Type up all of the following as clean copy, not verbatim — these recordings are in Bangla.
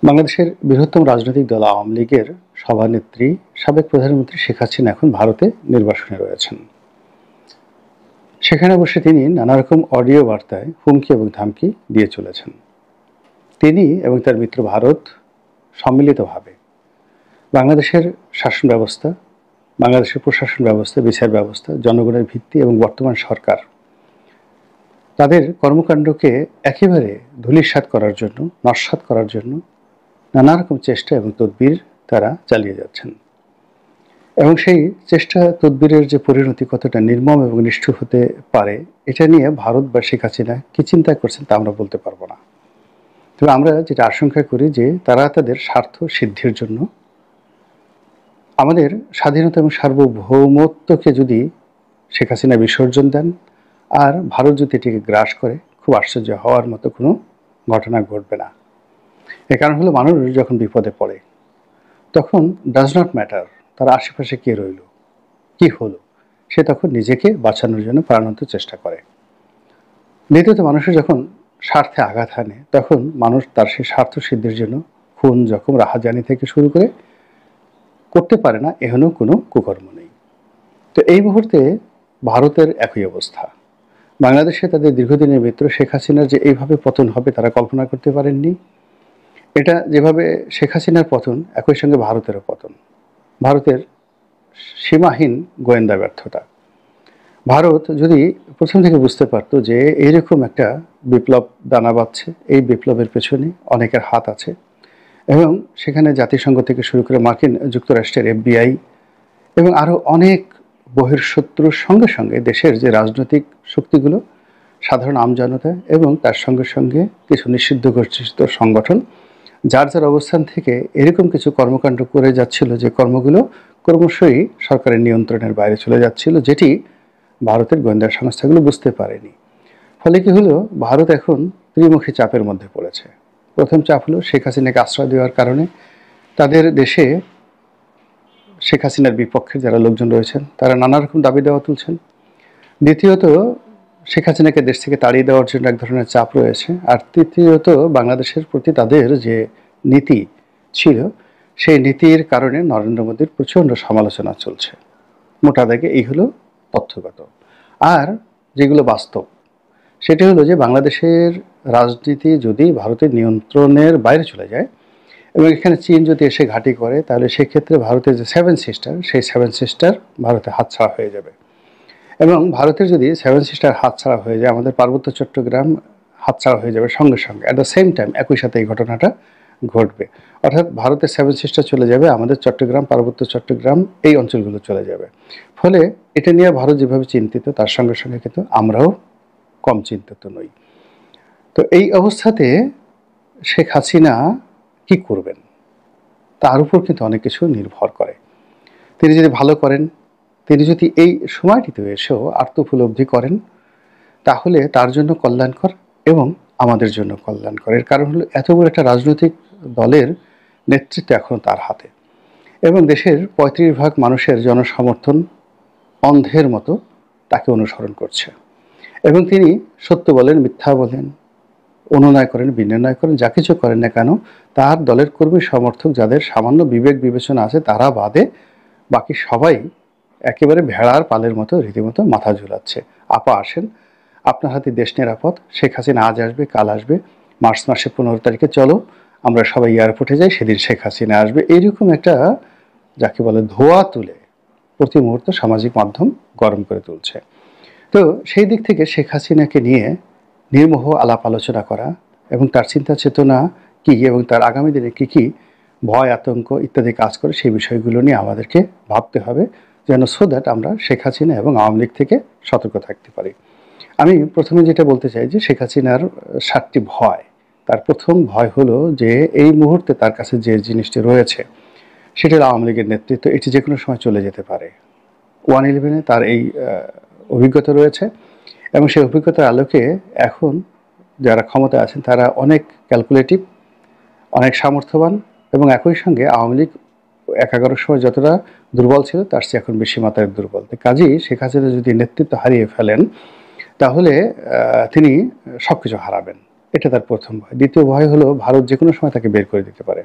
বাংলাদেশের বৃহত্তম রাজনৈতিক দল আওয়ামী লীগের সভানেত্রী সাবেক প্রধানমন্ত্রী শেখ হাসিনা এখন ভারতে নির্বাসনে রয়েছেন। সেখানে বসে তিনি নানা রকম অডিও বার্তায় হুমকি এবং ধামকি দিয়ে চলেছেন। তিনি এবং তার মিত্র ভারত সম্মিলিতভাবে বাংলাদেশের শাসন ব্যবস্থা, বাংলাদেশের প্রশাসন ব্যবস্থা, বিচার ব্যবস্থা, জনগণের ভিত্তি এবং বর্তমান সরকার তাদের কর্মকাণ্ডকে একেবারে ধূলিসাৎ করার জন্য, নস্যাৎ করার জন্য নানা রকম চেষ্টা এবং তদবির তারা চালিয়ে যাচ্ছেন। এবং সেই চেষ্টা তদবিরের যে পরিণতি কতটা নির্মম এবং নিষ্ঠুর হতে পারে, এটা নিয়ে ভারত বা শেখ হাসিনা কী চিন্তা করছেন তা আমরা বলতে পারবো না। তবে আমরা যেটা আশঙ্কা করি যে তারা তাদের স্বার্থ সিদ্ধির জন্য আমাদের স্বাধীনতা এবং সার্বভৌমত্বকে যদি শেখ হাসিনা বিসর্জন দেন আর ভারত যদি এটিকে গ্রাস করে, খুব আশ্চর্য হওয়ার মতো কোনো ঘটনা ঘটবে না। এর কারণ হলো, মানুষ যখন বিপদে পড়ে তখন ডাজ নট ম্যাটার তার আশেপাশে কে রইল, কি হলো, সে তখন নিজেকে বাঁচানোর জন্য প্রাণান্ত চেষ্টা করে। দ্বিতীয়ত, মানুষের যখন স্বার্থে আঘাত হানে তখন মানুষ তার সেই স্বার্থ সিদ্ধির জন্য খুন, জখম, রাহাজানি থেকে শুরু করে করতে পারে না, এহেন কোনো কুকর্ম নেই। তো এই মুহূর্তে ভারতের একই অবস্থা। বাংলাদেশে তাদের দীর্ঘদিনের মিত্র শেখ হাসিনার যে এইভাবে পতন হবে তারা কল্পনা করতে পারেননি। এটা যেভাবে শেখ হাসিনার পতন, একই সঙ্গে ভারতেরও পতন। ভারতের সীমাহীন গোয়েন্দা ব্যর্থতা। ভারত যদি প্রথম থেকে বুঝতে পারতো যে এইরকম একটা বিপ্লব দানা বাঁধছে, এই বিপ্লবের পেছনে অনেকের হাত আছে এবং সেখানে জাতিসংঘ থেকে শুরু করে মার্কিন যুক্তরাষ্ট্রের FBI এবং আরও অনেক বহির্শত্রুর সঙ্গে সঙ্গে দেশের যে রাজনৈতিক শক্তিগুলো, সাধারণ আমজনতা এবং তার সঙ্গে সঙ্গে কিছু নিষিদ্ধ ঘোষিত সংগঠন যার যার অবস্থান থেকে এরকম কিছু কর্মকাণ্ড করে যাচ্ছিল, যে কর্মগুলো ক্রমশই সরকারের নিয়ন্ত্রণের বাইরে চলে যাচ্ছিল, যেটি ভারতের গোয়েন্দা সংস্থাগুলো বুঝতে পারেনি। ফলে কি হলো, ভারত এখন ত্রিমুখী চাপের মধ্যে পড়েছে। প্রথম চাপ হলো শেখ হাসিনাকে আশ্রয় দেওয়ার কারণে তাদের দেশে শেখ হাসিনার বিপক্ষে যারা লোকজন রয়েছেন তারা নানা রকম দাবি দেওয়া তুলছেন। দ্বিতীয়ত, শেখ হাসিনাকে দেশ থেকে তাড়িয়ে দেওয়ার জন্য এক ধরনের চাপ রয়েছে। আর তৃতীয়ত, বাংলাদেশের প্রতি তাদের যে নীতি ছিল সেই নীতির কারণে নরেন্দ্র মোদীর প্রচণ্ড সমালোচনা চলছে। মোটা দাগে এই হলো তথ্যগত। আর যেগুলো বাস্তব, সেটি হলো যে বাংলাদেশের রাজনীতি যদি ভারতের নিয়ন্ত্রণের বাইরে চলে যায় এবং এখানে চীন যদি এসে ঘাঁটি করে, তাহলে সেক্ষেত্রে ভারতের যে 7 সিস্টার, সেই 7 সিস্টার ভারতে হাতছাড়া হয়ে যাবে। এবং ভারতের যদি 7 সিস্টার হাতছাড়া হয়ে যায়, আমাদের পার্বত্য চট্টগ্রাম হাতছাড়া হয়ে যাবে সঙ্গে সঙ্গে। অ্যাট দ্য সেম টাইম, একই সাথে এই ঘটনাটা ঘটবে। অর্থাৎ ভারতের 7 সিস্টার চলে যাবে, আমাদের চট্টগ্রাম, পার্বত্য চট্টগ্রাম এই অঞ্চলগুলো চলে যাবে। ফলে এটা নিয়ে ভারত যেভাবে চিন্তিত, তার সঙ্গে সঙ্গে কিন্তু আমরাও কম চিন্তিত নই। তো এই অবস্থাতে শেখ হাসিনা কি করবেন তার উপর কিন্তু অনেক কিছু নির্ভর করে। তিনি যদি ভালো করেন, তিনি যদি এই সময়টিতে এসেও আত্মোপলব্ধি করেন, তাহলে তার জন্য কল্যাণকর এবং আমাদের জন্য কল্যাণকর। এর কারণ হলো, এত বড় একটা রাজনৈতিক দলের নেতৃত্ব এখন তার হাতে এবং দেশের 35% মানুষের জনসমর্থন অন্ধের মতো তাকে অনুসরণ করছে। এবং তিনি সত্য বলেন, মিথ্যা বলেন, অনুনয় করেন, বিনিময় করেন, যা কিছু করেন না কেন, তার দলের কর্মী সমর্থক যাদের সামান্য বিবেক বিবেচনা আছে তারা বাদে বাকি সবাই একেবারে ভেড়ার পালের মতো রীতিমতো মাথা ঝুলাচ্ছে। আপা আসেন, আপনার হাতে দেশ নিরাপদ, শেখ হাসিনা আজ আসবে, কাল আসবে, মার্চ মাসে 15 তারিখে চলো আমরা সবাই এয়ারপোর্টে যাই, সেদিন শেখ হাসিনা আসবে। এইরকম একটা, যাকে বলে, ধোয়া তুলে প্রতি মুহূর্তে সামাজিক মাধ্যম গরম করে তুলছে। তো সেই দিক থেকে শেখ হাসিনাকে নিয়ে নির্মোহ আলাপ আলোচনা করা এবং তার চিন্তা চেতনা কী এবং তার আগামী দিনে কী কী ভয়, আতঙ্ক ইত্যাদি কাজ করে, সেই বিষয়গুলো নিয়ে আমাদেরকে ভাবতে হবে, যেন সো দ্যাট আমরা শেখ হাসিনা এবং আওয়ামী লীগ থেকে সতর্ক থাকতে পারি। আমি প্রথমে যেটা বলতে চাই যে শেখ হাসিনার 7টি ভয়। তার প্রথম ভয় হলো যে এই মুহূর্তে তার কাছে যে জিনিসটি রয়েছে সেটা হলো আওয়ামী লীগের নেতৃত্ব। এটি যে কোনো সময় চলে যেতে পারে। 111-এ তার এই অভিজ্ঞতা রয়েছে এবং সেই অভিজ্ঞতার আলোকে এখন যারা ক্ষমতায় আছেন তারা অনেক ক্যালকুলেটিভ, অনেক সামর্থ্যবান এবং একই সঙ্গে আওয়ামী লীগ 11 সময় যতটা দুর্বল ছিল তার চেয়ে এখন বেশি মাত্রায় দুর্বল। কাজেই শেখ হাসিনা যদি নেতৃত্ব হারিয়ে ফেলেন তাহলে তিনি সব কিছু হারাবেন। এটা তার প্রথম ভয়। দ্বিতীয় ভয় হলো ভারত যে কোনো সময় তাকে বের করে দিতে পারে।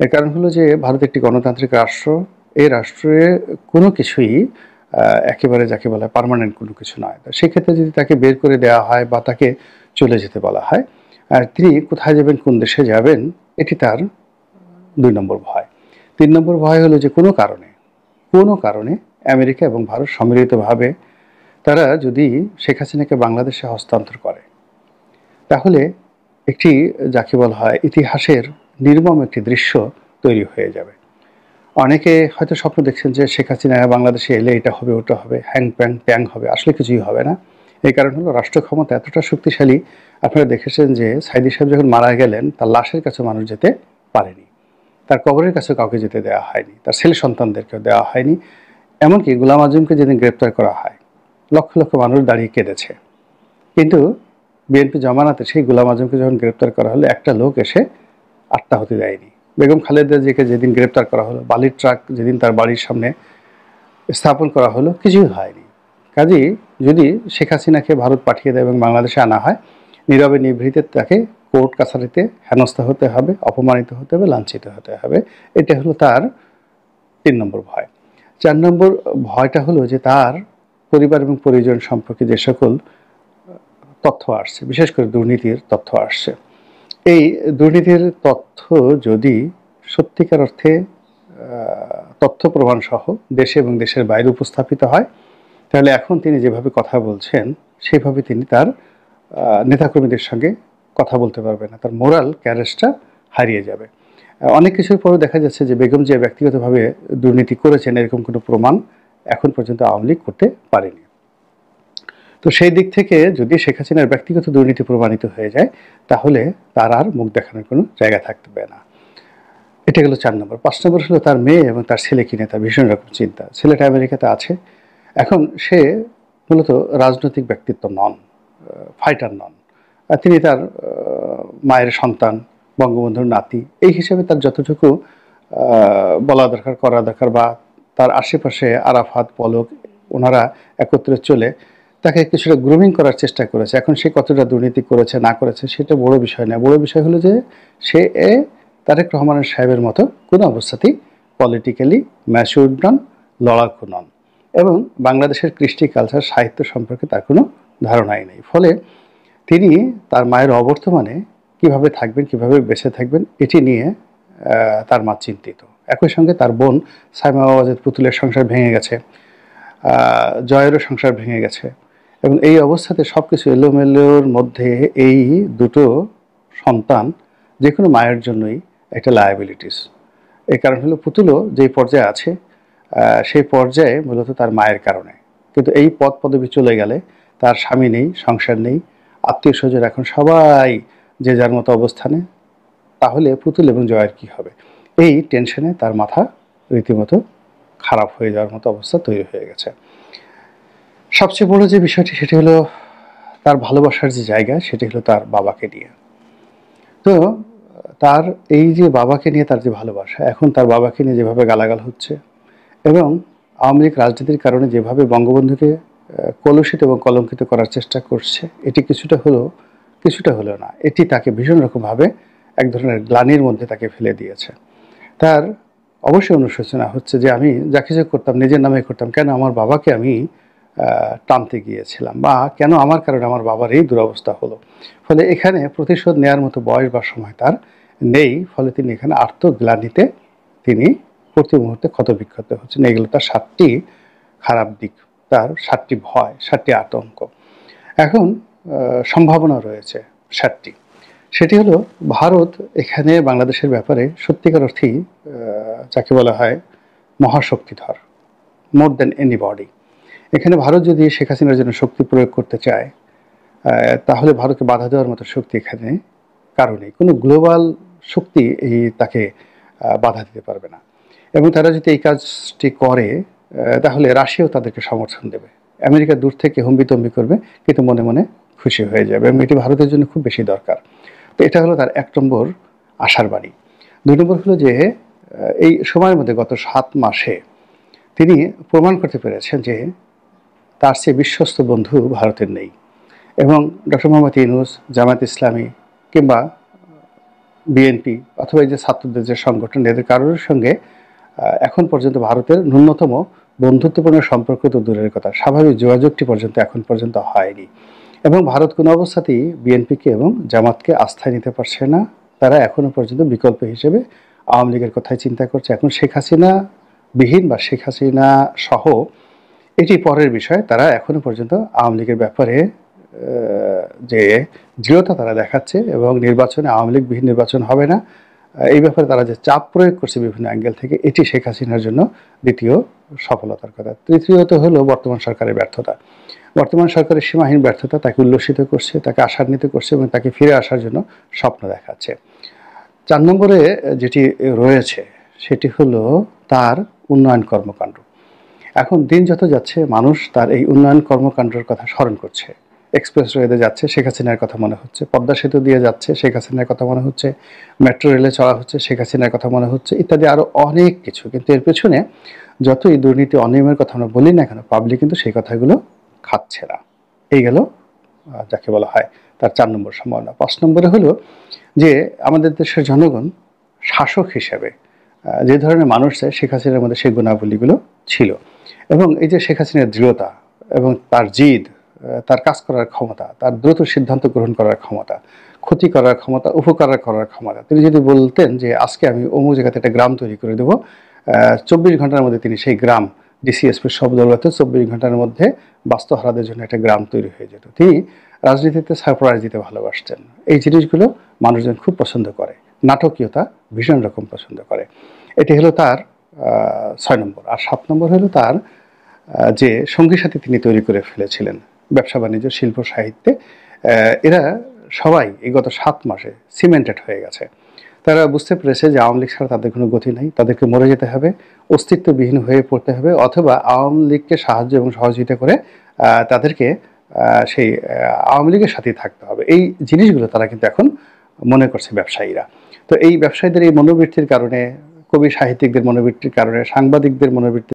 এর কারণ হলো যে ভারত একটি গণতান্ত্রিক রাষ্ট্র। এই রাষ্ট্রে কোনো কিছুই একেবারে যাকে বলা হয় পার্মানেন্ট কোনো কিছু নয়। তো সেক্ষেত্রে যদি তাকে বের করে দেওয়া হয় বা তাকে চলে যেতে বলা হয়, তিনি কোথায় যাবেন, কোন দেশে যাবেন, এটি তার ২ নম্বর ভয়। ৩ নম্বর ভয় হলো যে কোনো কারণে আমেরিকা এবং ভারত সম্মিলিতভাবে তারা যদি শেখ হাসিনাকে বাংলাদেশে হস্তান্তর করে, তাহলে একটি যাকে বলা হয় ইতিহাসের নির্মম একটি দৃশ্য তৈরি হয়ে যাবে। অনেকে হয়তো স্বপ্ন দেখছেন যে শেখ হাসিনা বাংলাদেশে এলে এটা হবে, ওটা হবে, হ্যাং প্যাং ট্যাং হবে। আসলে কিছুই হবে না। এই কারণ হলো রাষ্ট্র ক্ষমতা এতটা শক্তিশালী। আপনারা দেখেছেন যে সাইদি সাহেব যখন মারা গেলেন, তার লাশের কাছে মানুষ যেতে পারেনি, তার কবরের কাছে কাউকে যেতে দেওয়া হয়নি, তার ছেলে সন্তানদেরকেও দেওয়া হয়নি। এমনকি গোলাম আজমকে যেদিন গ্রেপ্তার করা হয়, লক্ষ লক্ষ মানুষ দাঁড়িয়ে কেঁদেছে। কিন্তু বিএনপি জমানাতে সেই গোলাম আজমকে যখন গ্রেপ্তার করা হলো, একটা লোক এসে আটটা হতে দেয়নি। বেগম খালেদা জিয়াকে যেদিন গ্রেপ্তার করা হলো, বালির ট্রাক যেদিন তার বাড়ির সামনে স্থাপন করা হলো, কিছুই হয়নি। কাজেই যদি শেখ হাসিনাকে ভারত পাঠিয়ে দেয় এবং বাংলাদেশে আনা হয়, নীরবে নিভৃতে তাকে কোর্ট কাছারিতে হেনস্থা হতে হবে, অপমানিত হতে হবে, লাঞ্ছিত হতে হবে। এটা হলো তার ৩ নম্বর ভয়। ৪ নম্বর ভয়টা হলো যে তার পরিবার এবং পরিজন সম্পর্কে যে সকল তথ্য আসছে, বিশেষ করে দুর্নীতির তথ্য আসছে, এই দুর্নীতির তথ্য যদি সত্যিকার অর্থে তথ্য প্রমাণ সহ দেশে এবং দেশের বাইরে উপস্থাপিত হয়, তাহলে এখন তিনি যেভাবে কথা বলছেন সেভাবে তিনি তার নেতাকর্মীদের সঙ্গে কথা বলতে পারবেন না, তার মোরাল ক্যারেজটা হারিয়ে যাবে। অনেক কিছুর পরেও দেখা যাচ্ছে যে বেগম জিয়া ব্যক্তিগতভাবে দুর্নীতি করেছেন এরকম কোনো প্রমাণ এখন পর্যন্ত আওয়ামী লীগ করতে পারেনি। তো সেই দিক থেকে যদি শেখ হাসিনার ব্যক্তিগত দুর্নীতি প্রমাণিত হয়ে যায়, তাহলে তার আর মুখ দেখানোর কোনো জায়গা থাকবে না। এটা গেল ৪ নম্বর। ৫ নম্বর হলো তার মেয়ে এবং তার ছেলেকে নিয়ে তার ভীষণ রকম চিন্তা। ছেলেটা আমেরিকাতে আছে। এখন সে মূলত রাজনৈতিক ব্যক্তিত্ব নন, ফাইটার নন। তিনি তার মায়ের সন্তান, বঙ্গবন্ধুর নাতি। এই হিসেবে তার যতটুকু বলা দরকার, করা দরকার, বা তার আশেপাশে আরাফাত, পলক ওনারা একত্রে চলে তাকে কিছুটা গ্রুমিং করার চেষ্টা করেছে। এখন সে কতটা দুর্নীতি করেছে না করেছে সেটা বড় বিষয় না। বড় বিষয় হলো যে সে তারেক রহমানের সাহেবের মতো কোনো অবস্থাতেই পলিটিক্যালি ম্যাচিউরড নন, লড়াকু নন, এবং বাংলাদেশের কৃষ্টি কালচার সাহিত্য সম্পর্কে তার কোনো ধারণাই নেই। ফলে তিনি তার মায়ের অবর্তমানে কিভাবে থাকবেন, কিভাবে বেঁচে থাকবেন, এটি নিয়ে তার মা চিন্তিত। একই সঙ্গে তার বোন সাইমা ওয়াজেদ পুতুলের সংসার ভেঙে গেছে, জয়েরও সংসার ভেঙে গেছে, এবং এই অবস্থাতে সব কিছু এলোমেলোর মধ্যে এই দুটো সন্তান যে কোনো মায়ের জন্যই একটা লায়াবিলিটিস। এই কারণ হলো পুতুলও যেই পর্যায়ে আছে সেই পর্যায়ে মূলত তার মায়ের কারণে। কিন্তু এই পদ পদবি চলে গেলে তার স্বামী নেই, সংসার নেই, আত্মীয় স্বজন এখন সবাই যে যার মতো অবস্থানে, তাহলে পুতুল এবং জয়ের কি হবে? এই টেনশনে তার মাথা রীতিমতো খারাপ হয়ে যাওয়ার মতো অবস্থা তৈরি হয়ে গেছে। সবচেয়ে বড় যে বিষয়টি সেটি হলো তার ভালোবাসার যে জায়গা, সেটি হলো তার বাবাকে নিয়ে। তো তার এই যে বাবাকে নিয়ে তার যে ভালোবাসা, এখন তার বাবাকে নিয়ে যেভাবে গালাগাল হচ্ছে এবং আওয়ামী লীগ রাজনীতির কারণে যেভাবে বঙ্গবন্ধুকে কলুষিত এবং কলঙ্কিত করার চেষ্টা করছে, এটি কিছুটা হলেও না, এটি তাকে ভীষণ রকমভাবে এক ধরনের গ্লানির মধ্যে তাকে ফেলে দিয়েছে। তার অবশ্যই অনুশোচনা হচ্ছে যে আমি যা কিছু করতাম নিজের নামে করতাম, কেন আমার বাবাকে আমি টানতে গিয়েছিলাম, বা কেন আমার কারণে আমার বাবার এই দুরবস্থা হলো। ফলে এখানে প্রতিশোধ নেওয়ার মতো বয়স বা সময় তার নেই। ফলে তিনি এখানে আত্মগ্লানিতে তিনি প্রতি মুহূর্তে ক্ষতবিক্ষত হচ্ছেন। এগুলো তার ৭টি খারাপ দিক, তার ৭টি ভয়, ৭টি আতঙ্ক। এখন সম্ভাবনা রয়েছে ৭টি। সেটি হলো ভারত এখানে বাংলাদেশের ব্যাপারে সত্যিকার অর্থেই যাকে বলা হয় মহাশক্তিধর, মোর দ্যান এনিবডি। এখানে ভারত যদি শেখ হাসিনার জন্য শক্তি প্রয়োগ করতে চায়, তাহলে ভারতকে বাধা দেওয়ার মতো শক্তি এখানে কারো নেই। কোনো গ্লোবাল শক্তি তাকে বাধা দিতে পারবে না। এবং তারা যদি এই কাজটি করে, তাহলে রাশিয়াও তাদেরকে সমর্থন দেবে। আমেরিকা দূর থেকে হম্বিতম্বি করবে, কিন্তু মনে মনে খুশি হয়ে যাবে, এবং এটি ভারতের জন্য খুব বেশি দরকার। তো এটা হলো তার ১ নম্বর আশার বাণী। ২ নম্বর হলো যে এই সময়ের মধ্যে গত ৭ মাসে তিনি প্রমাণ করতে পেরেছেন যে তার চেয়ে বিশ্বস্ত বন্ধু ভারতের নেই, এবং ডক্টর মোহাম্মদ ইউনূস, জামায়াত ইসলামী, কিংবা বিএনপি অথবা এই যে ছাত্রদের যে সংগঠন, এদের কারোর সঙ্গে এখন পর্যন্ত ভারতের ন্যূনতম বন্ধুত্বপূর্ণ সম্পর্ক তো দূরের কথা, স্বাভাবিক যোগাযোগটি পর্যন্ত এখন পর্যন্ত হয়নি। এবং ভারত কোনো অবস্থাতেই বিএনপিকে এবং জামাতকে আস্থায় নিতে পারছে না। তারা এখনো পর্যন্ত বিকল্প হিসেবে আওয়ামী লীগের কথাই চিন্তা করছে। এখন শেখ হাসিনা বিহীন বা শেখ হাসিনা সহ এটি পরের বিষয়। তারা এখনো পর্যন্ত আওয়ামী লীগের ব্যাপারে যে দৃঢ়তা তারা দেখাচ্ছে এবং নির্বাচনে আওয়ামী লীগ বিহীন নির্বাচন হবে না, এই ব্যাপারে তারা যে চাপ প্রয়োগ করছে বিভিন্ন অ্যাঙ্গেল থেকে, এটি শেখ হাসিনার জন্য দ্বিতীয় সফলতার কথা। তৃতীয়ত হলো বর্তমান সরকারের ব্যর্থতা। বর্তমান সরকারের সীমাহীন ব্যর্থতা তাকে উল্লসিত করছে, তাকে আশান্বিত করছে এবং তাকে ফিরে আসার জন্য স্বপ্ন দেখাচ্ছে। 4 নম্বরে যেটি রয়েছে সেটি হলো তার উন্নয়ন কর্মকাণ্ড। এখন দিন যত যাচ্ছে মানুষ তার এই উন্নয়ন কর্মকাণ্ডের কথা স্মরণ করছে। এক্সপ্রেসওয়েতে যাচ্ছে, শেখ হাসিনার কথা মনে হচ্ছে। পদ্মা সেতু দিয়ে যাচ্ছে, শেখ হাসিনার কথা মনে হচ্ছে। মেট্রো রেলে চলা হচ্ছে, শেখ হাসিনার কথা মনে হচ্ছে, ইত্যাদি আরও অনেক কিছু। কিন্তু এর পেছনে যতই দুর্নীতি অনিয়মের কথা আমরা বলি না কেন, পাবলিক কিন্তু সেই কথাগুলো খাচ্ছে না। এই গেল যাকে বলা হয় তার 4 নম্বর সম্ভাবনা। 5 নম্বরে হলো যে আমাদের দেশের জনগণ শাসক হিসেবে যে ধরনের মানুষ চায়, শেখ হাসিনার মধ্যে সেই গুণাবলীগুলো ছিল। এবং এই যে শেখ হাসিনার দৃঢ়তা এবং তার জিদ, তার কাজ করার ক্ষমতা, তার দ্রুত সিদ্ধান্ত গ্রহণ করার ক্ষমতা, ক্ষতি করার ক্ষমতা, উপকার করার ক্ষমতা। তিনি যদি বলতেন যে আজকে আমি অমুক জায়গাতে একটা গ্রাম তৈরি করে দেবো, 24 ঘন্টার মধ্যে তিনি সেই গ্রাম, ডিসিএসপির সব দৌলতে 24 ঘন্টার মধ্যে বাস্তুহারাদের জন্য একটা গ্রাম তৈরি হয়ে যেত। তিনি রাজনীতিতে সারপ্রাইজ দিতে ভালোবাসতেন। এই জিনিসগুলো মানুষজন খুব পছন্দ করে। নাটকীয়তা ভীষণ রকম পছন্দ করে। এটি হলো তার 6 নম্বর। আর 7 নম্বর হলো তার যে সঙ্গী সাথী তিনি তৈরি করে ফেলেছিলেন ব্যবসা বাণিজ্য, শিল্প, সাহিত্যে। এরা সবাই এই গত 7 মাসে সিমেন্টেড হয়ে গেছে। তারা বুঝতে পেরেছে যে আওয়ামী লীগ ছাড়া তাদের কোনো গতি নাই, তাদেরকে মরে যেতে হবে, অস্তিত্ববিহীন হয়ে পড়তে হবে, অথবা আওয়ামী লীগকে সাহায্য এবং সহযোগিতা করে তাদেরকে সেই আওয়ামী লীগের সাথেই থাকতে হবে। এই জিনিসগুলো তারা কিন্তু এখন মনে করছে ব্যবসায়ীরা। তো এই ব্যবসায়ীদের এই মনোবৃত্তির কারণে, কবি সাহিত্যিকদের মনোবৃত্তির কারণে, সাংবাদিকদের মনোবৃত্তি